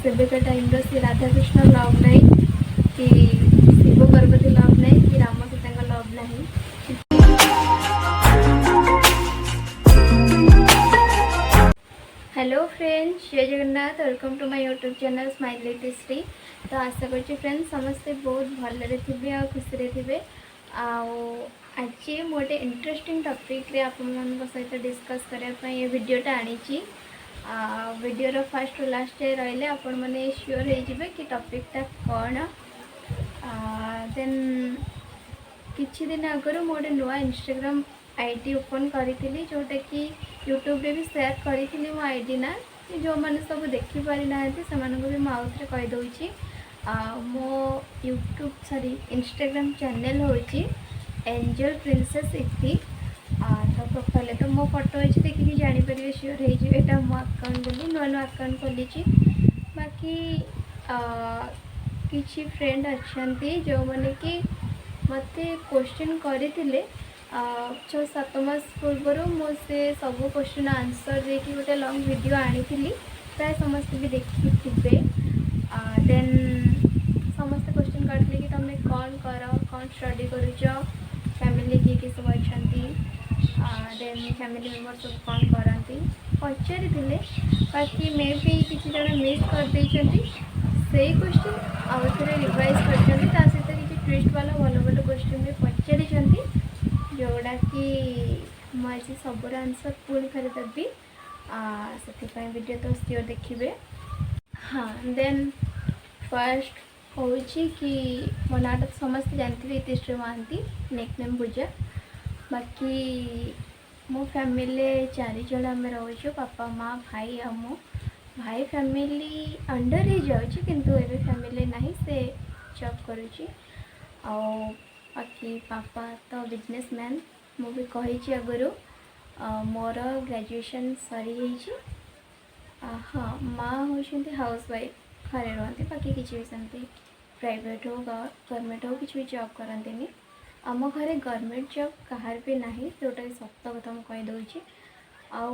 सेबेका time सी Radhakrishna love नहीं कि शिव पार्वती लव नहीं कि राम सीता लव नहीं। हेलो फ्रेंड्स, जय Jagannath. Welcome to my YouTube channel smile Litishree. तो आशा कर फ्रेंड्स समस्ते बहुत भलरे थे आ खुशी थे। आज गोटे इंटरेस्टिंग टॉपिक रे आपण सहित डिस्कस करने ये वीडियोटा आनी। वीडियोर फर्स्ट टू लास्ट रही आपण मैंने श्योर हो कि टॉपिकटा कौन। देन किछि दिन आगर गोटे नुआ इंस्टाग्राम आईडी ओपन करी जोटा कि यूट्यूब रे भी शेयर करी मो आईडी ना जो मैंने सब देखिपारी ना से भी मुझे कहीदे। मो यूट्यूब सॉरी इंस्टाग्राम चैनल हूँ एंजल प्रिंसेस इति। तो प्रोफाइल तो मो फोटो अच्छे देखिए जापर श्योर होटा मो आकाउंट बोली नुआ नुआ आकाउंट खोली। बाकी किसी फ्रेंड अच्छा जो मैंने कि मत क्वेश्चन करते 6-7 मास पूर्वर मुझे सब क्वेश्चन आंसर देखिए गोटे लॉन्ग वीडियो आनी प्राय समस्त भी देखी थे। देन समस्त क्वेश्चन करते कि तुम कौन कर कौन स्टडी करुच फैमिली किए सब अच्छा देन फैमिली मेम्बर सब कौन करती पचारि। बाकी मे भी किसी जन मिस करदे से क्वेश्चन आउ थे रिवाइज कर सहित किसी ट्विस्ट वाला भल भल क्वेश्चन भी पचारि जोड़ा कि मुझे सबूर आंसर पुणी थे देवी से वीडियो तो सियोर देखिए। हाँ देन फर्स्ट हूँ कि मो नाटा तो समस्त जानते इतिश्री महांती नेक नेम पूजा। बाकी मो फैमिली 4 जन आम रोचु पापा माँ भाई आ मो भाई फैमिली अंडर ही जाऊँगी किंतु एवं फैमिली नहीं से जॉब करुँची। बाकी पापा तो बिजनेसमैन मु भी कही आगु मोर ग्रेजुएशन सरी। हाँ माँ होती हाउस वाइफ घरे रुहति बाकी किसी भी सेमती प्राइवेट हो गवर्नमेंट हो किसी भी जॉब करती। आम घरे गवर्नमेंट जॉब कहार भी ना जोटा सत कथा मुझे कहीदे।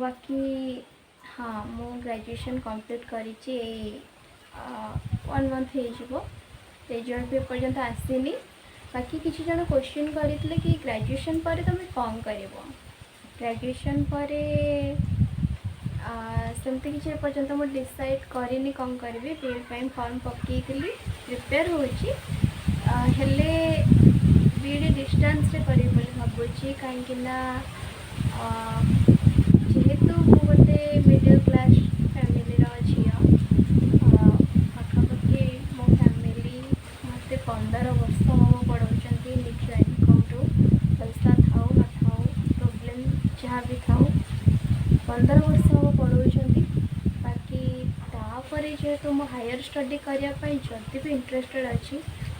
बाकी हाँ मु ग्रेजुएशन कंप्लीट करी 1 मंथ हो रिजल्ट भी पर्यंत आसनी। बाकी किसी जन क्वेश्चन करते कि ग्रेजुएशन पर तुम कौन कर ग्रेजुएशन पर सेमती किसी पर्यंत मुझे डिसाइड करनी कौन करी बीएड फॉर्म पकई प्रिपेयर होले बीएड डिस्टेंस रे करी भावुँ कहीं जेहेतु मु गोटे मिडिल क्लास फैमिली झी पाखापाखि मो फैमिली मत 15 वर्ष हम पढ़ाऊँ निज इनकम टू पैसा थाऊ न थाऊ प्रोब्लेम जहाँ भी थाऊ 15 वर्ष हम पढ़ाऊँ। बाकी तापर जेहेतु मो हायर स्टडी करने जदि भी इंटरेस्टेड अच्छी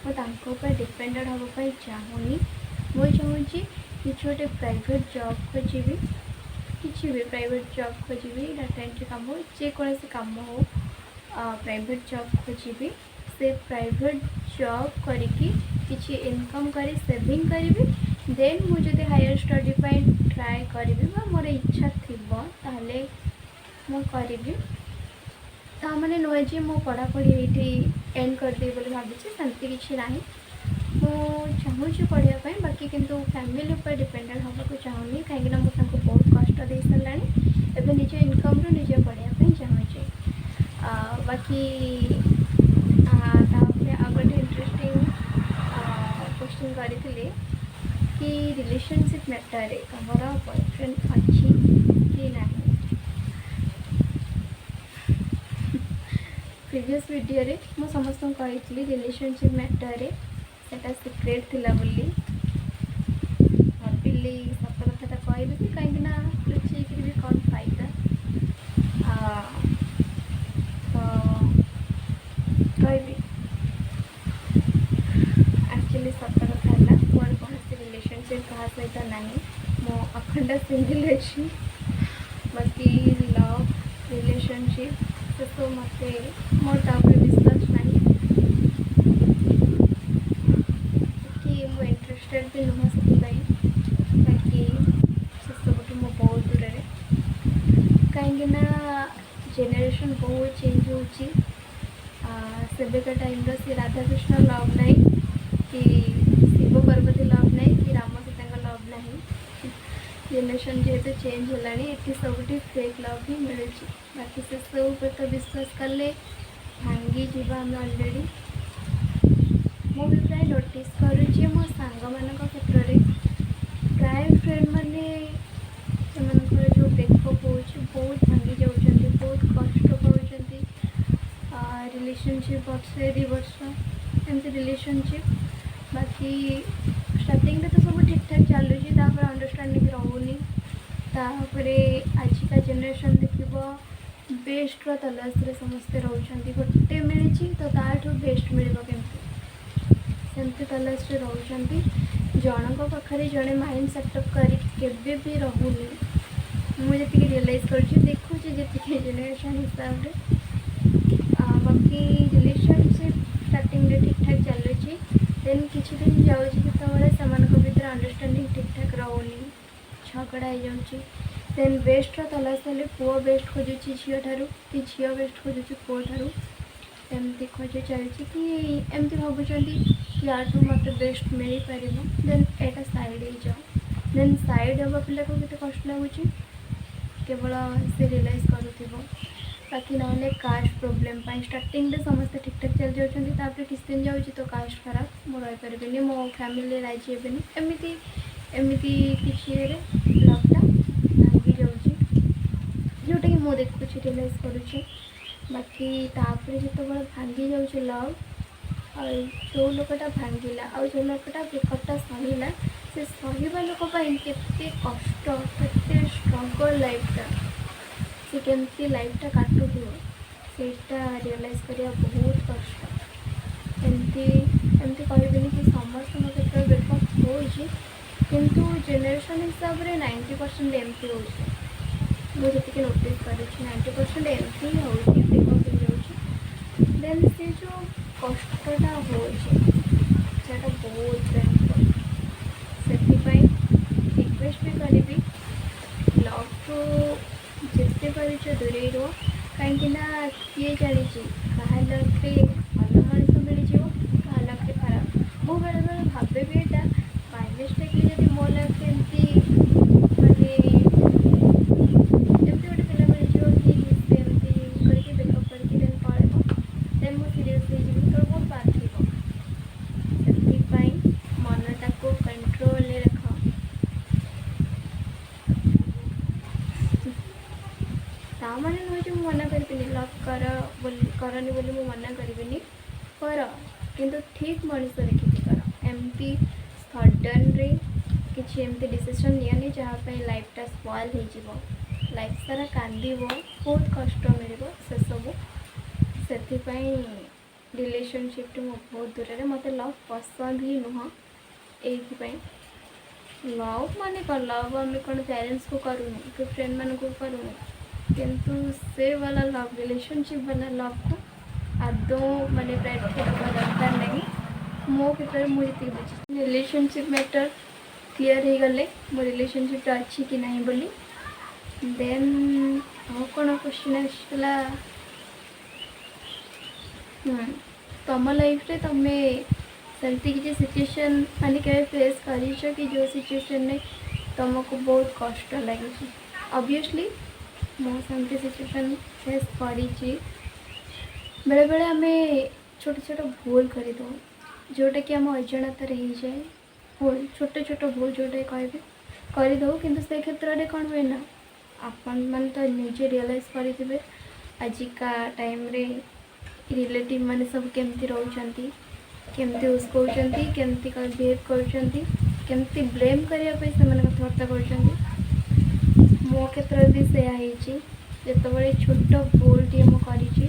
मुझे डिपेंडेंट हाँपाई चाहूनी। मुझे चाहूँ कि गोटे प्राइवेट जॉब खोजी किसी भी प्राइवेट जॉब खोजी डाटा एंट्री काम हो जेकोसी काम हो प्राइवेट जॉब खोजी से प्राइवेट जॉब करी किसी इनकम करी सेविंग करी देन मुझे हायर स्टडी ट्राए करी मोर इच्छा थी ताले मु करी मैंने नुहे जी मो पढ़ापढ़ी ये एंड करदे भावी सेमती किसी ना चाहूँ पढ़ाई। बाकी किंतु फैमिली पर डिपेंडेंट हाँ चाहूनी कहीं मुझे बहुत कष्ट दे सारा एवं निज इनकम रू निजे पढ़ाई चाहूँगी। बाकी आ गए इंटरेस्टिंग क्वेश्चन करी कि रिलेशनशिप मैटर रे तुमर बॉयफ्रेंड अच्छी कि ना। प्रीवियस वीडियो रे मु समस्त कही रिलेशनशिप मैटर रे सेटा सिक्रेट थिला बोली भाविली सत कथा कहदेवी कहीं लुचेक भी कौन फायदा। तो कहि एक्चुअली सत कथा है मोर कौन रिलेशनशिप क्या सहित ना मो अखंड सिंगल अच्छी। बाकी लव रिलेशनशिप से तो मत मोर तापर विश्वास ना इंटरेस्टेड भी नुह से बाकी से सब मो बहुत दूर कहीं जेनेरेशन बहुत चेंज हो एबेका टाइम से राधाकृष्ण लव नहीं कि शिव पार्वती लव नहीं कि राम सीता लव नहीं। जेनेरेशन जेहेतु चेंज है सबुठी फेक लव ही मिले। बाकी से सब पर तो विश्वास कले भांगी जीवा आम अलरेडी मु भी प्राय नोटिस करुँचे मो सांग मान क्षेत्र में प्राय फ्रेंड मैंने जो ब्रेकअप हो बहुत भांगी जाऊँच बहुत कष्ट पाँच रिलेशनशिप वर्षे 2 वर्ष एमती रिलेशनशिप। बाकी स्टार्टिंग तो सब ठीक ठाक चलुची अंडरस्टैंडिंग रोनी तापर आजिका जेनेरेशन देखिए बेस्ट तलाश रे समस्ते रोचंती गोटे मिली तो ताठू बेस्ट मिल सेमती तलाश रे रोचंती जनक पाखे जड़े माइंड सेटअप कर भी रोनी मुझे रियलाइज कर देखुची जी जेनेरेशन हिसाब से। बाकी रिलेशनशिप स्टार्टिंग ठीक ठाक चलुची देन किसी दिन जाऊँगी जो भर अंडरस्टैंडिंग ठीक ठाक रोनी झगड़ा हो जाऊँगी देन बेस्ट तलाश हेल्ले पुओ बेस्ट खोजुची झील ठारू कि झील बेस्ट खोजुची पुओ ठारू एमती खोज चलती कि एमती भावुंट कि आठू मत बेस्ट मिल पार देन एटा साइड हो जाओ देन साइड हाँ पिला को केते कष्ट लगुच केवल से रियलाइज करूँ। बाकी ना कास्ट प्रोब्लेम स्टार्टिंग रे समस्ते ठीक ठाक चल जाऊँगी किस दिन जाऊँगी तो कास्ट खराब मु रही मो फैमिली राजी हेनी एमती एमती किसी लवटा भांगी जाऊँगी जोटा कि मुझे देखुची रियलाइज करुँचे। बाकी तापर जो भांगी जाऊँगी लव जो लोकटा भांगिला आ जो लोकटा ब्रेकअपटा सहिला से सहिबा लोक केते कष्ट केते स्ट्रगल लाइफटा से केमती लाइफटा काटुथिबो सेटा रियलाइज करिया बहुत कष्ट। एमती एमती कहबेनि कि समस्त क्षेत्र ब्रेकअप होइछि किंतु जेनेरेशन हिसाब से 90% एमती होइछि मुझे जी नोटिस कर 90% एमती ही होइछि ब्रेकअप हो जाउछि देन से जो कष्टटा होइछि सेटा बहुत पेनफुल से रिक्वेस्ट भी करी लव टू जिते पार दूरे रुह कहीं किए जानी क्या लक्ष्य भल मनीष मिल क्या लक्ष्य खराब मु बेले बेले भावे भी यहाँ बाय मिस्टेकली जब मो लक्ष्य एमती मानते गोटे पिला मिल कि एमती करके ब्रेकअप करके देन पड़ेब देन मुझे सीरीयस हो बहुत बात थी से मनटा को कंट्रोल रख ताने नुहे जो मना करी लव करनी बोली मु मना करी कर किंतु ठीक मनीष देखिए कर एमती सडन रे किसी एमती डिसीजन नियानी जहाँपाई लाइफटा स्पॉइल हो लाइफ सारा कांद बहुत कष्ट मिल से सब से रिलेशनशिप टू बहुत दूर मत लव पसंद ही नुह ये लव माने कौन लव आम कौन पेरेंट्स को करूँ कि फ्रेंड मान को करूँ किंतु से वाला लव रिलेशनशिप वाला लव को आदौ माने प्रायोरिटी देवा दरकार नहीं मो क्षेत्र में मुझे बुझी रिलेशनशिप मैटर क्लीयर हो गले मो रिलेशनशिप अच्छी कि नहीं बोली देन कौन क्वेश्चन आसला तुम लाइफ रे तुम्हें सेमती किसी सिचुएशन माने के फेस कर कि जो सिचुएशन में तुमको बहुत कष्ट लगे ऑब्वियसली मो सेमती सिचुएशन फेस करी बेले बेले आम छोट छोट भूल करदे जोटा कि आम अजाणतार हो जाए भूल छोट छोट भूल जोटा कह करदे कि से क्षेत्र में कौन हुए ना आपण मैंने तो निजे रियलाइज करेंगे आजिका टाइम रे रिलेटिव मैंने सब केमती रोचंती केमती उसकौचंती केमती बिहेव करमती ब्लेम करने से कथबार्ता कर मो क्षेत्र भी से जिते छोट भूलटे मुझे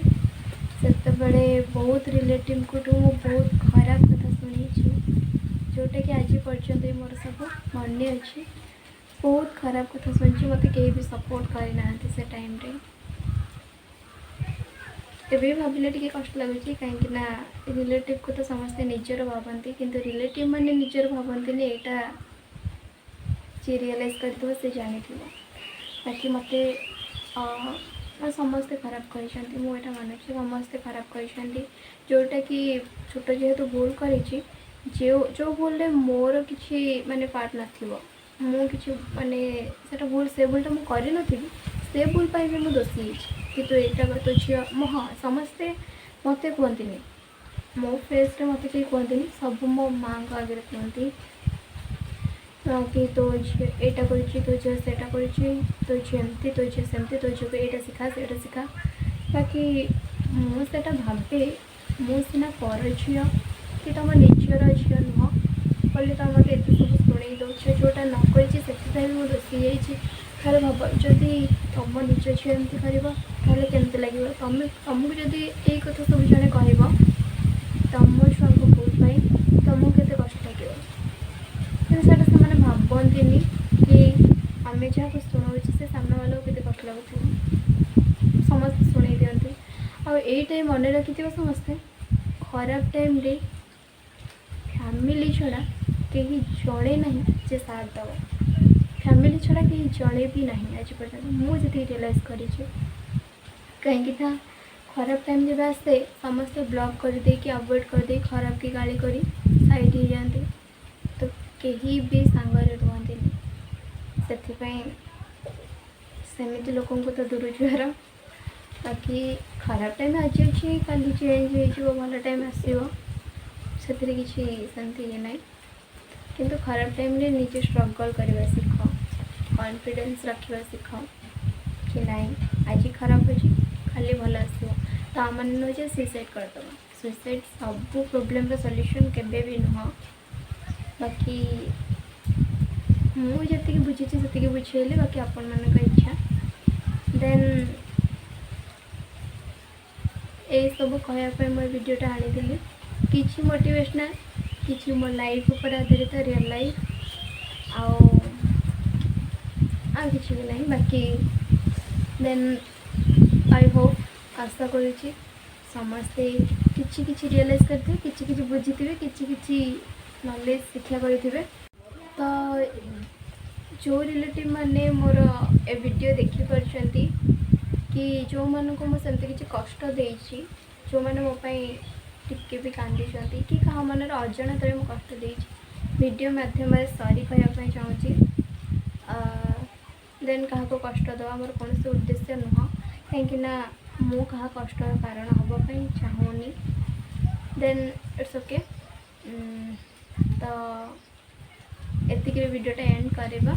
से बहुत रिलेटिव को बहुत खराब कथा शुणी जोटा कि आज पर्यंत मोर सब मन अच्छी बहुत खराब कथा शुणी मत कहीं भी सपोर्ट करना से टाइम रे एबे भाविले टिके कष्ट लगुच कहीं रिलेटिव को तो समस्ते निजर भावती किंतु रिलेटिव माने निजर भावती यहाँ जी रियलाइज कर से जानी बाकी मत ଆଉ ସମସ୍ତେ ଖରାପ କରିଛନ୍ତି, ମୁଁ ଏଇଟା ମାନୁଛି ସମସ୍ତେ ଖରାପ କରିଛନ୍ତି। ଯେଉଁଟାକି ଛୋଟ ଯେହେତୁ ଭୁଲ କରିଛି, ଯେଉଁ ଭୁଲରେ ମୋର କିଛି ମାନେ ପାର୍ଟ ନଥିବ, ମୁଁ କିଛି ମାନେ ସେଇଟା ଭୁଲ, ସେ ଭୁଲଟା ମୁଁ କରିନଥିବି, ସେ ଭୁଲ ପାଇଁ ବି ମୁଁ ଦୋଷୀ ହେଇଛି। କିନ୍ତୁ ଏଇଟା ତୋ ଝିଅ ହଁ ସମସ୍ତେ ମୋତେ କୁହନ୍ତିନି, ମୋ ଫେସ୍ରେ ମୋତେ କେହି କୁହନ୍ତିନି, ସବୁ ମୋ ମାଆଙ୍କ ଆଗରେ କୁହନ୍ତି कि तो झी एटा कर तो झी सेटा कर तो झी एमती तो झी सेमती तो झी एटा शिखा सेटा शिखा बाकी मुझे भावे मुझा पर झी कि तुम निजर झी नुह बोले तुम मत एत सब शुणे दौच जोटा नक मुझे दोषी जाइए भाव जदि तुम निज झी एमती कर केमती लगे तुमको जदि यही कथा सब जड़े कह तुम छुआ को भूल तुमको केते कष्ट लगे कि भावती कि आम जहाँ शुणाऊे से सामना वालों के कष्ट लगुच समस्त शुणे दिखती आईटा मन रखि समस्ते खराब टाइम रे फैमिली छड़ा कहीं जड़े ना जे साथ दब फैमिली छड़ा कहीं जड़े भी ना आज पर्यटन मुझे रियलाइज कर कहीं खराब टाइम जब आसे समस्ते ब्लॉक कर दे कि अवॉइड कर दे खराब की गाली करी साइड हो जाते तो कहीं भी सांगरे रुहति सेमती लोक तो दूर जुआर बाकी खराब टाइम आज अच्छी काली चेंज हो भल टाइम आसो से किसी सेमती ये ना कि खराब टाइम रे निजे स्ट्रगल करवा शिख कॉन्फिडेंस रखा शिख कि नाई आज खराब अच्छी खाली भल आसो तो मान नुहे सुइसाइड करदे सुइसाइड सब प्रोब्लेम सॉल्यूशन केबे भी नुह बाकी मुझे बुझी से बुझेली बाकी आपण मान इच्छा देन ये सब कहवाई मो वीडियोटा आनी किसी मोटिवेशनल किसी मो लाइफ ऊपर आधारित रियल लाइफ किसी भी नहीं बाकी देन आई होप आशा करुच्ची समस्ते किसी किसी रियलाइज करते किसी किसी बुझी थे किसी किसी नॉलेज शिक्षा करेंगे तो जो रिलेटिव माने मोर ए वीडियो देखी पार्टी कि जो मानक मुझे किसी कष्ट देती जो मैंने मोपाई टिके भी कांदी कि क्या मन अजाणत में कष्ट दे वीडियो मध्यम सॉरी कहवाई चाहूँगी देन क्या कष्ट दवा मोर कौन उद्देश्य नुह कहीं मु क्या कष्ट कारण हाँपाई चाहूनी देन इट्स ओके तो एतिक वीडियोटा एंड करवा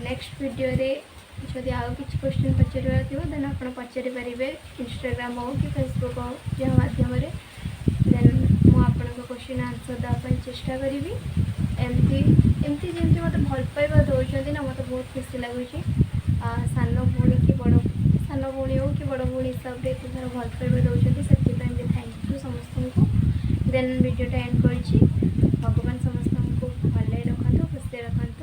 नेक्स्ट वीडियो रे जदि आउ कि क्वेश्चन पचार थो देन आप पचारि पारे इंस्टाग्राम हो कि फेसबुक हो जहाँ मध्यम देन मुझे क्वेश्चन आंसर देवाई चेष्टा करी एमती एमती जमी मत भल पाइबा दौरान ना मत बहुत खुशी लगुच सान भूणी कि बड़ सान भूणी हो कि बड़ भूणी हिसाब से एत सारा भल पाइबा दौरान से थैंक यू समस्त को देन वीडियोटा एंड कर भगवान समस्त को भले रखु खुशी रखु।